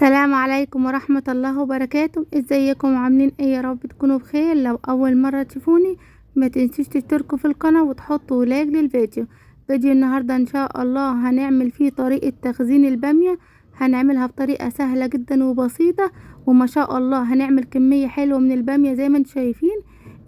السلام عليكم ورحمة الله وبركاته. ازيكم عاملين ايه؟ يا رب تكونوا بخير. لو اول مرة تشوفوني ما تنسوش تشتركوا في القناة وتحطوا لايك للفيديو. فيديو النهاردة ان شاء الله هنعمل فيه طريقة تخزين البامية. هنعملها بطريقة سهلة جدا وبسيطة، وما شاء الله هنعمل كمية حلوة من البامية زي ما انتم شايفين.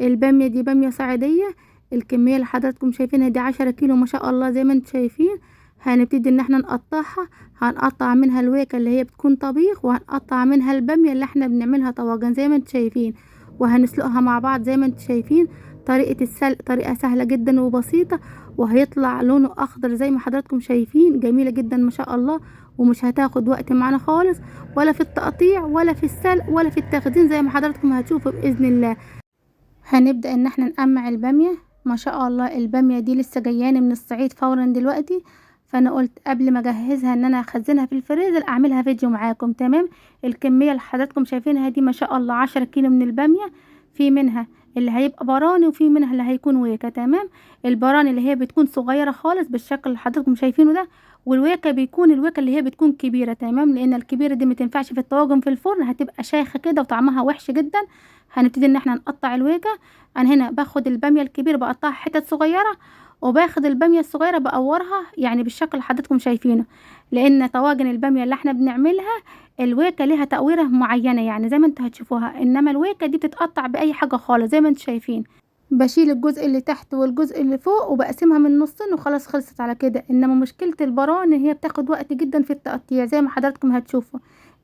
البامية دي بامية صعيدية. الكمية اللي حضراتكم شايفينها دي 10 كيلو ما شاء الله زي ما انتم شايفين. هنبتدي ان احنا نقطعها. هنقطع منها الويكة اللي هي بتكون طبيخ، وهنقطع منها البامية اللي احنا بنعملها طواجن زي ما انتم شايفين، وهنسلقها مع بعض زي ما انتم شايفين. طريقة السلق طريقة سهلة جدا وبسيطة، وهيطلع لونه اخضر زي ما حضراتكم شايفين، جميلة جدا ما شاء الله. ومش هتاخد وقت معانا خالص، ولا في التقطيع ولا في السلق ولا في التخزين زي ما حضراتكم هتشوفوا بإذن الله. هنبدأ ان احنا نقمع البامية. ما شاء الله البامية دي لسه جاياني من الصعيد فورا دلوقتي، فانا قلت قبل ما اجهزها ان انا اخزنها في الفريزر اعملها فيديو معاكم. تمام. الكمية اللي حضراتكم شايفينها دي ما شاء الله 10 كيلو من البامية. في منها اللي هيبقى براني وفي منها اللي هيكون ويكا. تمام. البراني اللي هي بتكون صغيرة خالص بالشكل اللي حضراتكم شايفينه ده، والويكا بيكون الويكا اللي هي بتكون كبيرة. تمام. لان الكبيرة دي متنفعش في الطواجن في الفرن، هتبقى شايخة كده وطعمها وحش جدا. هنبتدي ان احنا نقطع الويكا. انا هنا باخد الباميه الكبيره بقطعها حتت صغيره، وباخد الباميه الصغيره بقورها يعني بالشكل اللي حضراتكم شايفينه. لان طواجن الباميه اللي احنا بنعملها الويكه ليها تقويره معينه يعني زي ما انتوا هتشوفوها، انما الويكه دي بتتقطع باي حاجه خالص زي ما انتوا شايفين. بشيل الجزء اللي تحت والجزء اللي فوق وبقسمها من نصين وخلاص خلصت على كده. انما مشكله البران ان هي بتاخد وقت جدا في التقطيع زي ما حضراتكم هتشوفوا.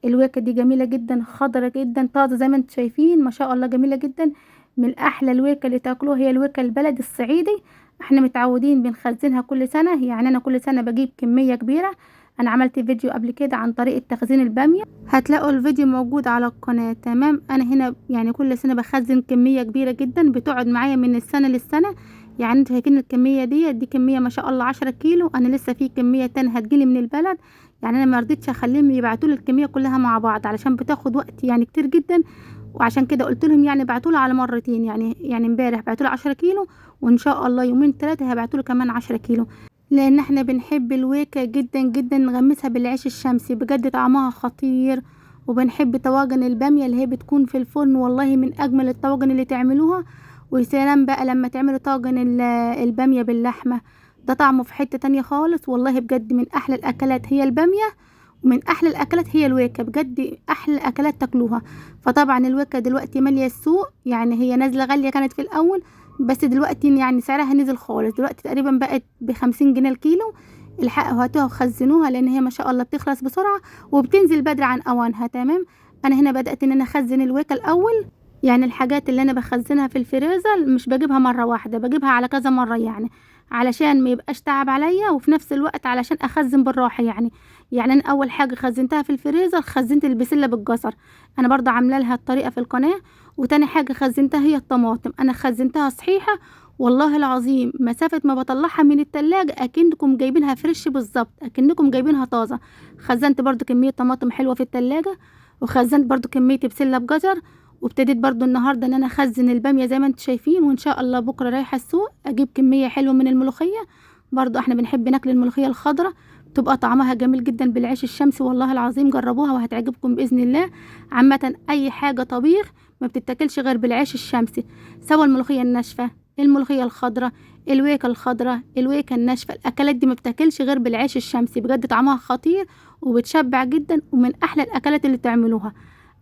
الويكه دي جميله جدا، خضرة جدا، طازه زي ما انتوا شايفين ما شاء الله، جميله جدا. من احلى الويكه اللي تاكلوها هي الويكه البلد الصعيدي. احنا متعودين بنخزنها كل سنه، يعني انا كل سنه بجيب كميه كبيره. انا عملت فيديو قبل كده عن طريقه تخزين الباميه، هتلاقوا الفيديو موجود على القناه. تمام. انا هنا يعني كل سنه بخزن كميه كبيره جدا بتقعد معايا من السنه للسنه. يعني انتوا شايفين الكميه دي كميه ما شاء الله 10 كيلو. انا لسه في كميه تانية هتجيلي من البلد. يعني انا ما رضيتش اخليهم يبعتولي الكميه كلها مع بعض علشان بتاخد وقت يعني كتير جدا. وعشان كده قلت لهم يعني بعتولي على مرتين، يعني امبارح بعتولي 10 كيلو، وان شاء الله يومين 3 هيبعتولي كمان 10 كيلو. لان احنا بنحب الويكة جدا جدا، نغمسها بالعيش الشمسي بجد طعمها خطير. وبنحب طواجن البامية اللي هي بتكون في الفرن، والله من اجمل الطواجن اللي تعملوها. وسلام بقى لما تعملوا طاجن البامية باللحمة، ده طعمه في حتة تانية خالص. والله بجد من احلى الاكلات هي البامية، ومن احلى الاكلات هي الويكة، بجد احلى الاكلات تاكلوها. فطبعا الويكة دلوقتي مالية السوق، يعني هي نازلة غالية كانت في الاول، بس دلوقتي يعني سعرها نزل خالص. دلوقتي تقريبا بقت ب50 جنيه الكيلو. الحقوا هاتوها وخزنوها لان هي ما شاء الله بتخلص بسرعة وبتنزل بدري عن اوانها. تمام. انا هنا بدأت ان انا اخزن الويكة الاول. يعني الحاجات اللي انا بخزنها في الفريزر مش بجيبها مرة واحدة، بجيبها على كذا مرة، يعني علشان ما يبقاش تعب عليا، وفي نفس الوقت علشان اخزن بالراحة يعني انا اول حاجة خزنتها في الفريزر خزنت البسلة بالجزر. انا برضه عاملة لها الطريقة في القناة. وتاني حاجة خزنتها هي الطماطم، انا خزنتها صحيحة. والله العظيم مسافة ما بطلعها من التلاجة اكنكم جايبينها فريش بالظبط، اكنكم جايبينها طازة. خزنت برضو كمية طماطم حلوة في التلاجة، وخزنت برضو كمية بسلة بجزر. وابتديت برضو النهاردة ان انا اخزن البامية زي ما انتم شايفين، وان شاء الله بكرة رايحة السوق اجيب كمية حلوة من الملوخية. برضو احنا بنحب ناكل الملوخية الخضراء، تبقى طعمها جميل جدا بالعيش الشمسي. والله العظيم جربوها وهتعجبكم بإذن الله. عامة اي حاجة طبيخ ما بتتاكلش غير بالعيش الشمسي، سواء الملوخية الناشفة، الملوخية الخضراء، الويكة الخضراء، الويكة الناشفة، الأكلات دي ما بتاكلش غير بالعيش الشمسي، بجد طعمها خطير وبتشبع جدا، ومن أحلى الأكلات اللي تعملوها.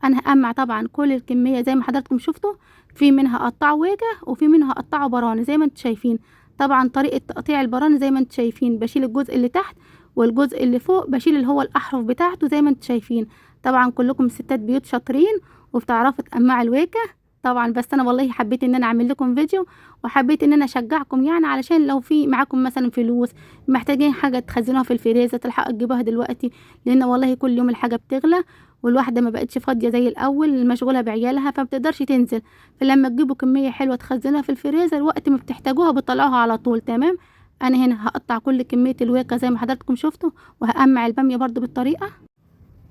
أنا هقمع طبعا كل الكمية زي ما حضراتكم شفتوا. في منها قطعه ويكة وفي منها قطعه براني زي ما انتم شايفين. طبعا طريقة تقطيع البراني زي ما انتم شايفين، بشيل الجزء اللي تحت والجزء اللي فوق بشيل اللي هو الأحرف بتاعته زي ما انتم شايفين. طبعا كلكم ستات بيوت شاطرين وبتعرفوا تقمعوا الويكة طبعا، بس انا والله حبيت ان انا اعمل لكم فيديو، وحبيت ان انا اشجعكم يعني علشان لو في معاكم مثلا فلوس محتاجين حاجه تخزنوها في الفريزر تلحقوا تجيبوها دلوقتي. لان والله كل يوم الحاجه بتغلى، والواحده ما بقتش فاضيه زي الاول، مشغوله بعيالها فبتقدرش تنزل. فلما تجيبوا كميه حلوه تخزنوها في الفريزر وقت ما بتحتاجوها بتطلعوها على طول. تمام. انا هنا هقطع كل كميه الويكه زي ما حضراتكم شفتوا، وهقمع الباميه برضو بالطريقه.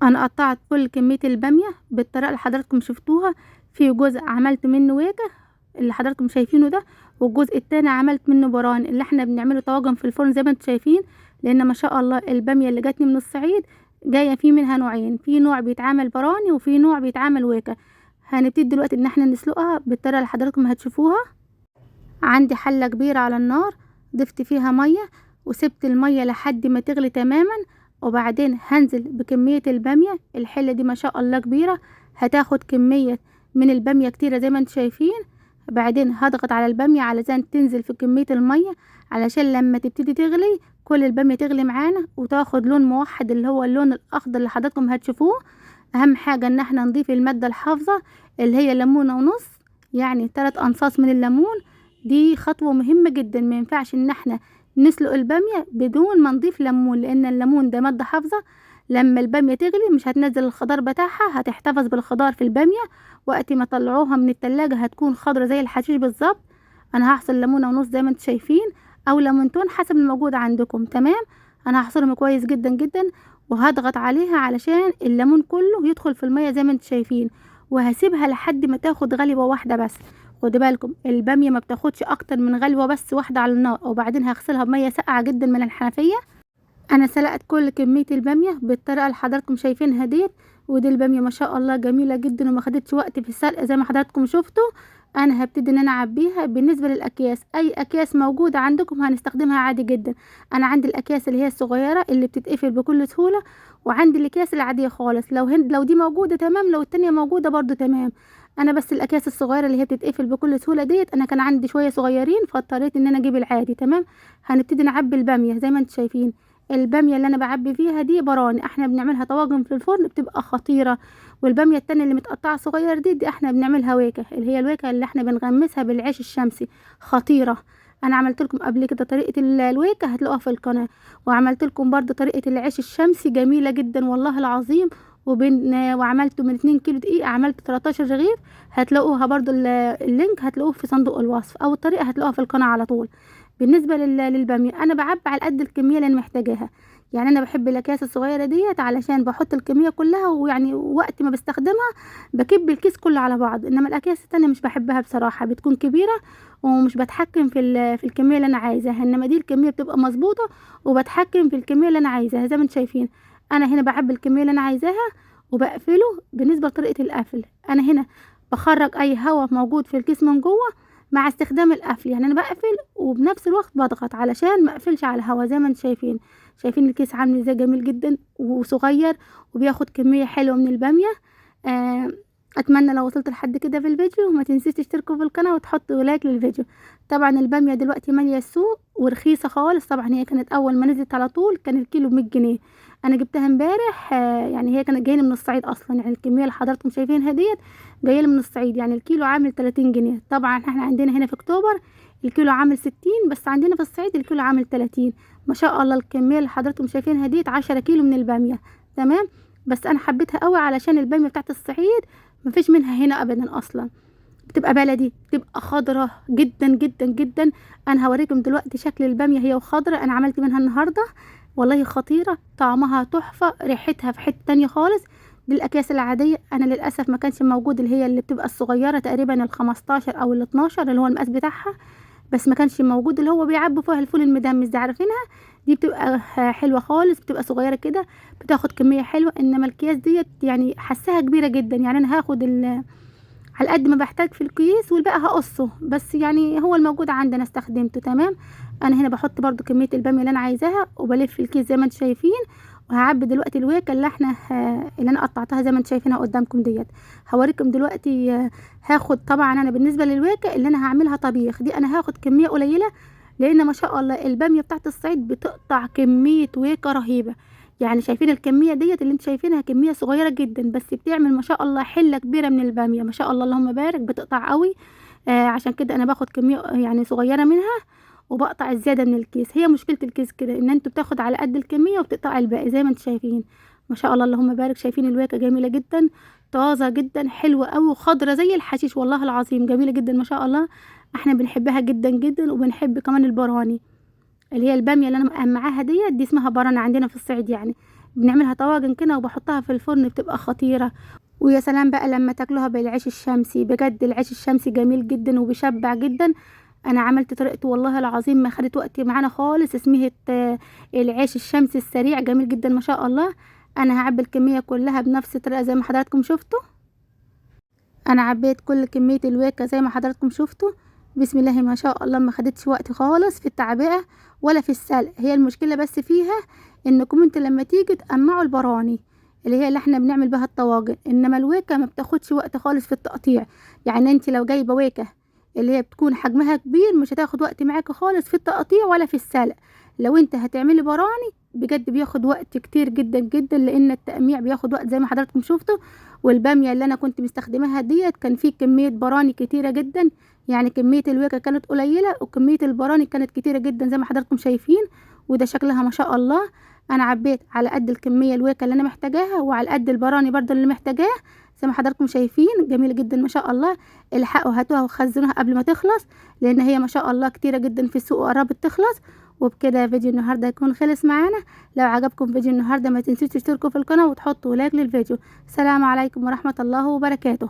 انا قطعت كل كمية البامية بالطريقة اللي حضراتكم شفتوها. في جزء عملت منه ويكة اللي حضراتكم شايفينه ده، والجزء التاني عملت منه بران اللي احنا بنعمله طواجن في الفرن زي ما انتم شايفين. لان ما شاء الله البامية اللي جاتني من الصعيد جايه فيه منها نوعين، في نوع بيتعمل براني وفي نوع بيتعمل ويكا. هنبتدي دلوقتي ان احنا نسلقها بالطريقه اللي حضراتكم هتشوفوها. عندي حله كبيره على النار، ضفت فيها ميه وسبت الميه لحد ما تغلي تماما، وبعدين هنزل بكميه الباميه. الحله دي ما شاء الله كبيره، هتاخد كميه من الباميه كتيره زي ما انتم شايفين. بعدين هضغط على الباميه علشان تنزل في كميه الميه، علشان لما تبتدي تغلي كل الباميه تغلي معانا وتاخد لون موحد اللي هو اللون الاخضر اللي حضراتكم هتشوفوه. اهم حاجه ان احنا نضيف الماده الحافظه اللي هي ليمونه ونص، يعني 3 انصاص من الليمون. دي خطوة مهمة جدا، ما ينفعش ان احنا نسلق البامية بدون ما نضيف ليمون، لان الليمون ده مادة حافظة. لما البامية تغلي مش هتنزل الخضار بتاعها، هتحتفظ بالخضار في البامية. وقت ما طلعوها من التلاجة هتكون خضرة زي الحشيش بالظبط. انا هعصر ليمونة ونص زي ما انتم شايفين، او ليمونتين حسب الموجود عندكم. تمام، انا هعصرهم كويس جدا جدا، وهضغط عليها علشان الليمون كله يدخل في المية زي ما انتم شايفين، وهسيبها لحد ما تاخد غلوة واحدة بس. خدوا بالكم الباميه ما بتاخدش اكتر من غلوه بس واحده على النار، وبعدين هغسلها بميه ساقعه جدا من الحنفيه. انا سلقت كل كميه الباميه بالطريقه اللي حضراتكم شايفينها ديت. ودي الباميه ما شاء الله جميله جدا وما خدتش وقت في السلق زي ما حضراتكم شفتوا. انا هبتدي ان انا اعبيها. بالنسبه للاكياس، اي اكياس موجوده عندكم هنستخدمها عادي جدا. انا عندي الاكياس اللي هي الصغيره اللي بتتقفل بكل سهوله، وعندي الاكياس العاديه خالص. لو دي موجوده تمام، لو التانية موجوده برضو تمام. انا بس الاكياس الصغيره اللي هي بتتقفل بكل سهوله ديت، انا كان عندي شويه صغيرين فاضطريت ان انا اجيب العادي. تمام، هنبتدي نعبي الباميه زي ما انتم شايفين. الباميه اللي انا بعبي فيها دي براني، احنا بنعملها طواجن في الفرن بتبقى خطيره. والباميه التانية اللي متقطعه صغير دي احنا بنعملها ويكه، اللي هي الويكه اللي احنا بنغمسها بالعيش الشمسي، خطيره. انا عملت لكم قبل كده طريقه الويكه هتلاقوها في القناه، وعملت لكم برضو طريقه العيش الشمسي جميله جدا والله العظيم. وعملته من 2 كيلو دقيق، عملت 13 رغيف. هتلاقوها برضو اللينك هتلاقوه في صندوق الوصف، او الطريقه هتلاقوها في القناه على طول. بالنسبه للباميه انا بعبي على قد الكميه اللي انا محتاجاها. يعني انا بحب الاكياس الصغيره ديت علشان بحط الكميه كلها، ويعني وقت ما بستخدمها بكب الكيس كله على بعض. انما الاكياس التانية مش بحبها بصراحه، بتكون كبيره ومش بتحكم في الكميه اللي انا عايزاها. انما دي الكميه بتبقى مظبوطه وبتحكم في الكميه اللي انا عايزاها زي ما انتم شايفين. انا هنا بعبي الكميه اللي انا عايزاها وبقفله. بالنسبه لطريقه القفل، انا هنا بخرج اي هواء موجود في الكيس من جوه مع استخدام القفل. يعني انا بقفل وبنفس الوقت بضغط علشان ما اقفلش على الهواء. زي ما انتم شايفين الكيس عامل ازاي جميل جدا وصغير وبياخد كميه حلوه من الباميه. آه اتمنى لو وصلت لحد كده في الفيديو وما تنسيش تشتركوا في القناه وتحطوا لايك للفيديو. طبعا الباميه دلوقتي ماليه السوق ورخيصه خالص. طبعا هي كانت اول ما نزلت على طول كان الكيلو ب100 جنيه. انا جبتها امبارح. يعني هي كانت جايه من الصعيد اصلا، يعني الكميه اللي حضراتكم شايفينها ديت جايه من الصعيد. يعني الكيلو عامل 30 جنيه. طبعا احنا عندنا هنا في اكتوبر الكيلو عامل 60، بس عندنا في الصعيد الكيلو عامل 30. ما شاء الله الكميه اللي حضراتكم شايفينها ديت 10 كيلو من الباميه. تمام، بس انا حبيتها قوي علشان الباميه بتاعت الصعيد مفيش منها هنا ابدا اصلا، بتبقى بلدي، بتبقى خضرة جدا جدا جدا. انا هوريكم دلوقتي شكل الباميه هي وخضرة. انا عملت منها النهارده والله خطيره، طعمها تحفه، ريحتها في حته تانية خالص. دي الاكياس العاديه. انا للاسف ما كانش موجود اللي هي اللي بتبقى الصغيره تقريبا ال15 او ال12 اللي هو المقاس بتاعها، بس ما كانش موجود اللي هو بيعبوا فيها الفول المدمس دي، عارفينها؟ دي بتبقى حلوه خالص، بتبقى صغيره كده بتاخد كميه حلوه. انما الكياس ديت يعني حساها كبيره جدا. يعني انا هاخد على قد ما بحتاج في الكيس والباقي هقصه، بس يعني هو الموجود عندنا استخدمته. تمام، انا هنا بحط برضو كميه الباميه اللي انا عايزاها وبلف الكيس زي ما انتم شايفين. وهعبي دلوقتي الويكه اللي انا قطعتها زي ما انتم شايفينها قدامكم ديت. هوريكم دلوقتي. هاخد طبعا انا بالنسبه للويكه اللي انا هعملها طبيخ دي انا هاخد كميه قليله، لان ما شاء الله الباميه بتاعت الصعيد بتقطع كميه ويكه رهيبه. يعني شايفين الكميه ديت اللي انتم شايفينها كميه صغيره جدا، بس بتعمل ما شاء الله حله كبيره من الباميه. ما شاء الله اللهم بارك، بتقطع قوي. عشان كده انا باخد كميه يعني صغيره منها وبقطع الزياده من الكيس. هي مشكله الكيس كده ان انتوا بتاخد على قد الكميه وبتقطع الباقي زي ما انتم شايفين. ما شاء الله اللهم بارك. شايفين الواكه جميله جدا، طازه جدا، حلوه قوي، وخضره زي الحشيش والله العظيم، جميله جدا ما شاء الله. احنا بنحبها جدا جدا، وبنحب كمان البراني اللي هي الباميه اللي انا مقمعاها دي اسمها براني عندنا في الصعيد. يعني بنعملها طواجن كده وبحطها في الفرن بتبقى خطيره. ويا سلام بقى لما تاكلوها بالعيش الشمسي، بجد العيش الشمسي جميل جدا وبيشبع جدا. انا عملت طريقته والله العظيم ما خدت وقت معانا خالص. اسمها العيش الشمسي السريع، جميل جدا ما شاء الله. انا هعبي الكميه كلها بنفس الطريقه زي ما حضراتكم شفتوا. انا عبيت كل كميه الويكه زي ما حضراتكم شفتوا. بسم الله ما شاء الله، ما خدتش وقت خالص في التعبئه ولا في السلق. هي المشكله بس فيها انكم انت لما تيجي تقمعوا البراني اللي احنا بنعمل بها الطواجن، انما الويكه ما بتاخدش وقت خالص في التقطيع. يعني انت لو جايبه ويكه اللي هي بتكون حجمها كبير مش هتاخد وقت معاكي خالص في التقطيع ولا في السلق. لو انت هتعملي براني بجد بياخد وقت كتير جدا جدا، لان التقميع بياخد وقت زي ما حضراتكم شفتوا. والباميه اللي انا كنت مستخدماها ديت كان فيه كميه براني كتيره جدا، يعني كميه الويكه كانت قليله وكميه البراني كانت كتيره جدا زي ما حضراتكم شايفين. وده شكلها ما شاء الله. انا عبيت على قد الكميه الويكه اللي انا محتاجاها وعلى قد البراني برضو اللي محتاجاه زي ما حضراتكم شايفين. جميله جدا ما شاء الله. الحقوا هاتوها وخزنوها قبل ما تخلص، لان هي ما شاء الله كتيره جدا في السوق وقربت تخلص. وبكده فيديو النهارده يكون خلص معانا. لو عجبكم فيديو النهارده ما تنسوش تشتركوا في القناه وتحطوا لايك للفيديو. السلام عليكم ورحمه الله وبركاته.